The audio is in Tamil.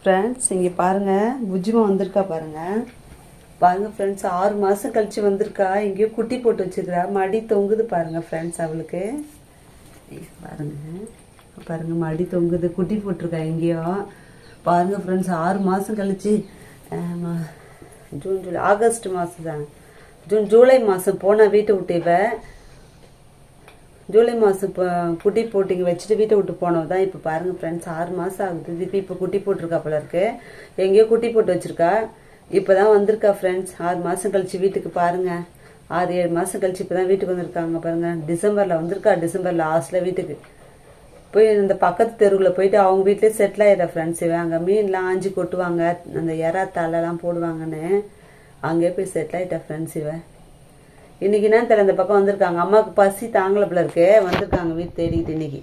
ஃப்ரெண்ட்ஸ் இங்கே பாருங்கள், புஜ்ஜிமா வந்திருக்கா பாருங்கள். பாருங்கள் ஃப்ரெண்ட்ஸ், 6 மாதம் கழித்து வந்திருக்கா. எங்கேயோ குட்டி போட்டு வச்சுக்கிறா, மடி தொங்குது பாருங்கள் ஃப்ரெண்ட்ஸ். அவளுக்கு பாருங்கள் மடி தொங்குது, குட்டி போட்டிருக்கா எங்கேயோ. பாருங்கள் ஃப்ரெண்ட்ஸ், 6 மாதம் கழிச்சு ஜூன் ஜூலை ஆகஸ்ட் மாதம் தான், ஜூலை மாதம் போனால் வீட்டை விட்டு ஜூலை மாதம் இப்போ குட்டி போட்டிங்க வச்சுட்டு வீட்டை விட்டு போனது தான். இப்போ பாருங்கள் ஃப்ரெண்ட்ஸ், 6 மாதம் ஆகுது. திருப்பி இப்போ குட்டி போட்டிருக்கா போல இருக்கு. எங்கேயோ குட்டி போட்டு வச்சுருக்கா. இப்போ தான் வந்திருக்கா ஃப்ரெண்ட்ஸ். 6 மாதம் கழிச்சு வீட்டுக்கு பாருங்கள். 6-7 மாதம் கழிச்சு இப்போ தான் வீட்டுக்கு வந்திருக்காங்க பாருங்கள். டிசம்பரில் வந்திருக்கா. டிசம்பர் லாஸ்ட்டில் வீட்டுக்கு போய் இந்த பக்கத்து தெருவில் போயிட்டு அவங்க வீட்டிலே செட்டில் ஆகிடுறா ஃப்ரெண்ட்ஸ். அங்கே மீன்லாம் ஆஞ்சி கொட்டுவாங்க, அந்த எறா தலைலாம் போடுவாங்கன்னு அங்கேயே போய் செட்டில் ஆகிட்டா ஃப்ரெண்ட்ஸ். இன்னைக்கு என்ன தெரியல, இந்த பக்கம் வந்திருக்காங்க. அம்மாவுக்கு பசி தாங்கலை போல இருக்கு, வந்திருக்காங்க வீட்டு தேடிக்கிட்டு இன்னைக்கு.